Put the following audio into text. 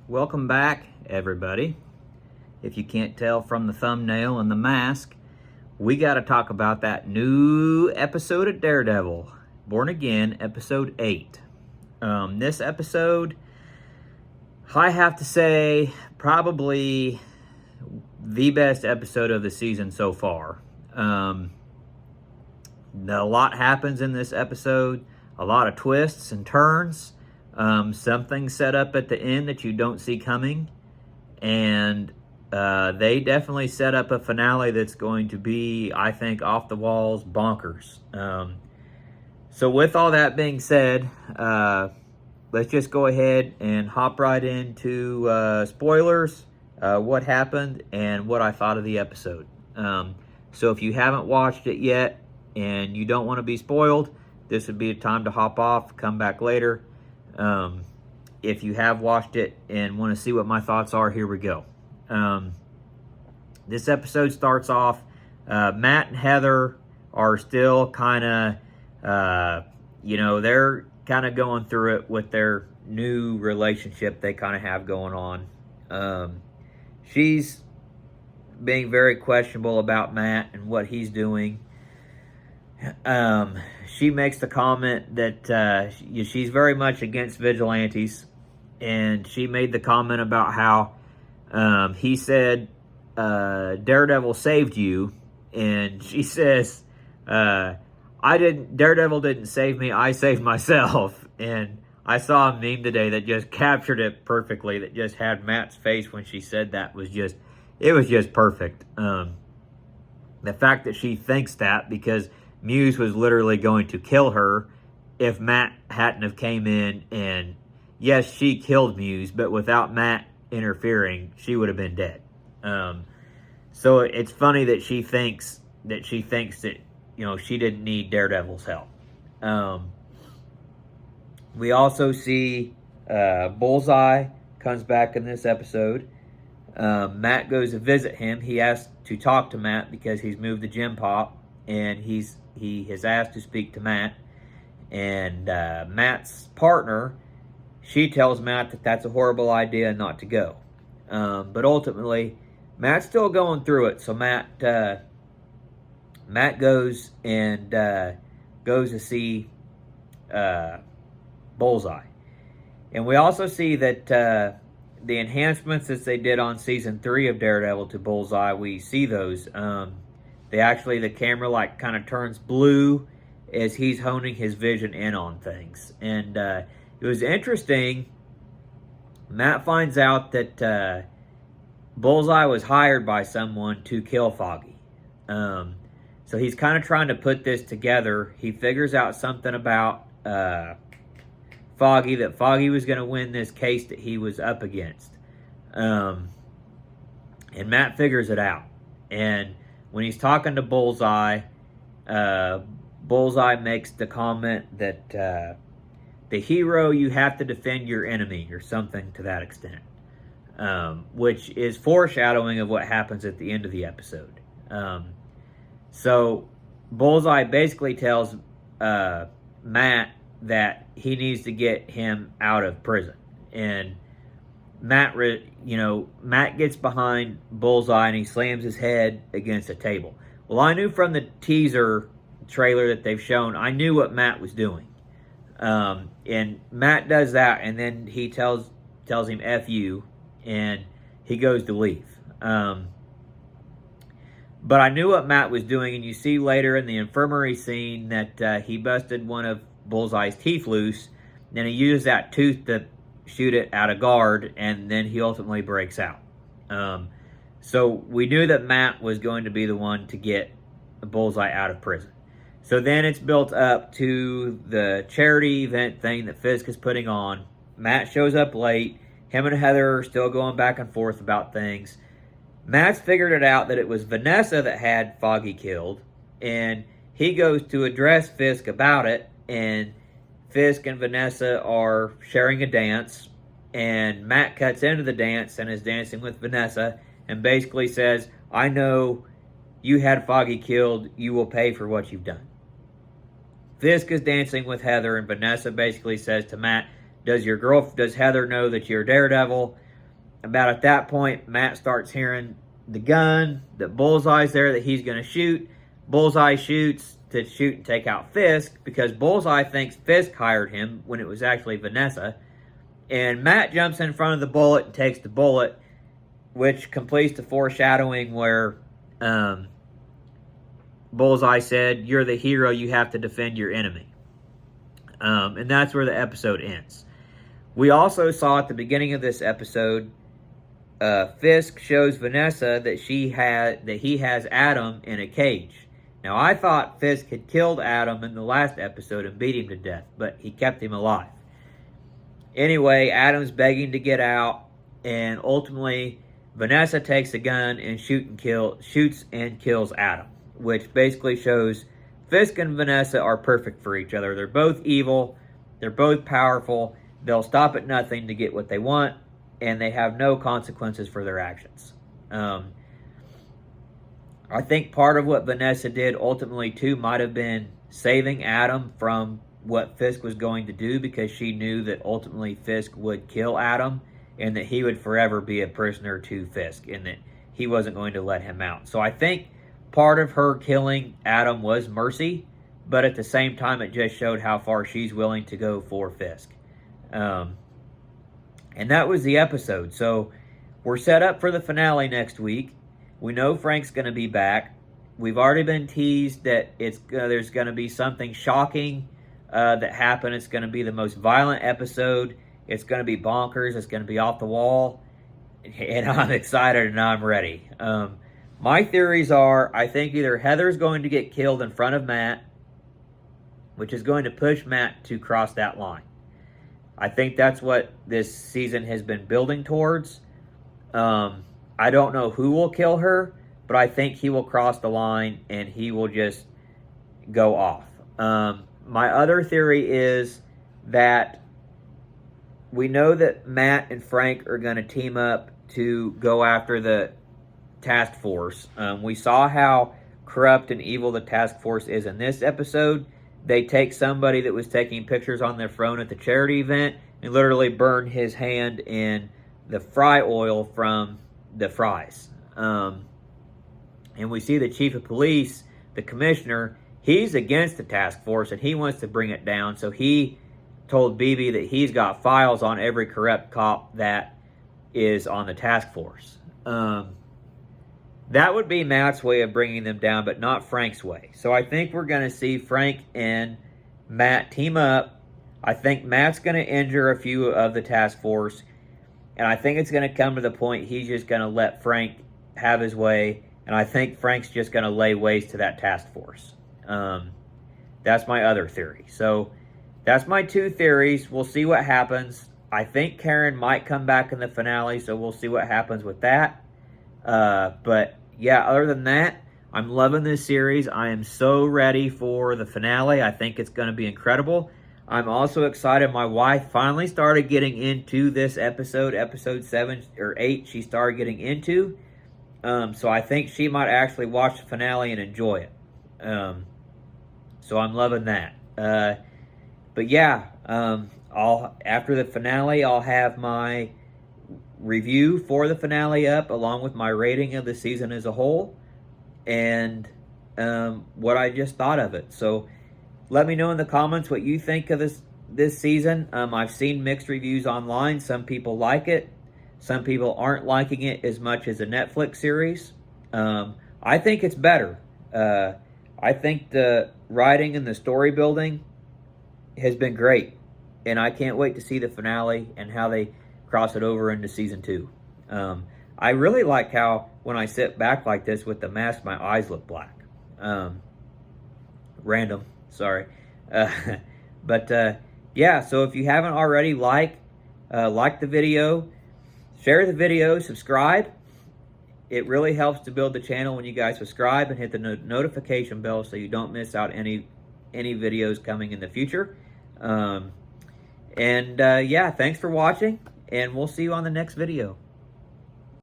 Welcome back, everybody. If you can't tell from the thumbnail and the mask, we got to talk about that new episode of Daredevil, Born Again, episode 8. This episode, I have to say, probably the best episode of the season so far. A lot happens in this episode, a lot of twists and turns. Something set up at the end that you don't see coming, and they definitely set up a finale that's going to be, I think, off the walls bonkers. So with all that being said, let's just go ahead and hop right into spoilers, what happened, and what I thought of the episode. So if you haven't watched it yet and you don't want to be spoiled, this would be a time to hop off, come back later. If you have watched it and want to see what my thoughts are, here we go. This episode starts off, Matt and Heather are still kind of, they're kind of going through it with their new relationship they kind of have going on. She's being very questionable about Matt and what he's doing. She makes the comment that she's very much against vigilantes, and she made the comment about how he said Daredevil saved you, and she says Daredevil didn't save me, I saved myself. And I saw a meme today that just captured it perfectly, that just had Matt's face when she said that was just perfect. The fact that she thinks that, because Muse was literally going to kill her if Matt hadn't have came in, and yes, she killed Muse, but without Matt interfering, she would have been dead. So it's funny that she thinks that she didn't need Daredevil's help. We also see Bullseye comes back in this episode. Matt goes to visit him. He asks to talk to Matt because he's moved to Gym Pop, and he has asked to speak to Matt. And Matt's partner, she tells Matt that that's a horrible idea not to go. But ultimately, Matt's still going through it. So Matt goes and goes to see Bullseye. And we also see that the enhancements that they did on season 3 of Daredevil to Bullseye, we see those. The camera kind of turns blue as he's honing his vision in on things. And it was interesting. Matt finds out that Bullseye was hired by someone to kill Foggy. So he's kind of trying to put this together. He figures out something about Foggy, that Foggy was going to win this case that he was up against. And Matt figures it out. And when he's talking to Bullseye, Bullseye makes the comment that the hero, you have to defend your enemy, or something to that extent. Which is foreshadowing of what happens at the end of the episode. So Bullseye basically tells Matt that he needs to get him out of prison. And Matt gets behind Bullseye and he slams his head against a table. Well, I knew from the teaser trailer that they've shown, I knew what Matt was doing. And Matt does that, and then he tells him F you, and he goes to leave. But I knew what Matt was doing, and you see later in the infirmary scene that he busted one of Bullseye's teeth loose, and he used that tooth to shoot it at a guard, and then he ultimately breaks out. So we knew that Matt was going to be the one to get Bullseye out of prison. So then it's built up to the charity event thing that Fisk is putting on. Matt shows up late. Him and Heather are still going back and forth about things. Matt's figured it out that it was Vanessa that had Foggy killed, and he goes to address Fisk about it, and Fisk and Vanessa are sharing a dance, and Matt cuts into the dance and is dancing with Vanessa and basically says, I know you had Foggy killed, you will pay for what you've done. Fisk is dancing with Heather, and Vanessa basically says to Matt, does Heather know that you're Daredevil? About at that point, Matt starts hearing the gun, that Bullseye's there, that he's going to shoot. Bullseye shoots to shoot and take out Fisk because Bullseye thinks Fisk hired him when it was actually Vanessa. And Matt jumps in front of the bullet and takes the bullet, which completes the foreshadowing where Bullseye said, "You're the hero, you have to defend your enemy." And that's where the episode ends. We also saw at the beginning of this episode, Fisk shows Vanessa that he has Adam in a cage. Now, I thought Fisk had killed Adam in the last episode and beat him to death, but he kept him alive. Anyway, Adam's begging to get out, and ultimately, Vanessa takes a gun and shoots and kills Adam, which basically shows Fisk and Vanessa are perfect for each other. They're both evil, they're both powerful, they'll stop at nothing to get what they want, and they have no consequences for their actions. I think part of what Vanessa did ultimately too might have been saving Adam from what Fisk was going to do, because she knew that ultimately Fisk would kill Adam and that he would forever be a prisoner to Fisk and that he wasn't going to let him out. So I think part of her killing Adam was mercy, but at the same time it just showed how far she's willing to go for Fisk. And that was the episode. So we're set up for the finale next week. We know Frank's going to be back. We've already been teased that there's going to be something shocking that happened. It's going to be the most violent episode. It's going to be bonkers. It's going to be off the wall. And I'm excited and I'm ready. My theories are, I think either Heather's going to get killed in front of Matt, which is going to push Matt to cross that line. I think that's what this season has been building towards. I don't know who will kill her, but I think he will cross the line and he will just go off. My other theory is that we know that Matt and Frank are going to team up to go after the task force. We saw how corrupt and evil the task force is in this episode. They take somebody that was taking pictures on their phone at the charity event and literally burn his hand in the fry oil from the fries. And we see the chief of police, the commissioner, he's against the task force and he wants to bring it down. So he told BB that he's got files on every corrupt cop that is on the task force. That would be Matt's way of bringing them down, but not Frank's way. So I think we're going to see Frank and Matt team up. I think Matt's going to injure a few of the task force. And I think it's going to come to the point he's just going to let Frank have his way. And I think Frank's just going to lay waste to that task force. That's my other theory. So that's my two theories. We'll see what happens. I think Karen might come back in the finale, so we'll see what happens with that. But yeah, other than that, I'm loving this series. I am so ready for the finale. I think it's going to be incredible. I'm also excited. My wife finally started getting into this episode 7 or 8. She started getting into. So I think she might actually watch the finale and enjoy it. So I'm loving that. But yeah, after the finale, I'll have my review for the finale up, along with my rating of the season as a whole, and what I just thought of it. So let me know in the comments what you think of this season. I've seen mixed reviews online. Some people like it. Some people aren't liking it as much as a Netflix series. I think it's better. I think the writing and the story building has been great. And I can't wait to see the finale and how they cross it over into season 2. I really like how when I sit back like this with the mask, my eyes look black. Random, sorry. But yeah, so if you haven't already, like the video, share the video, subscribe. It really helps to build the channel when you guys subscribe and hit the notification bell so you don't miss out any videos coming in the future. Yeah, thanks for watching, and we'll see you on the next video.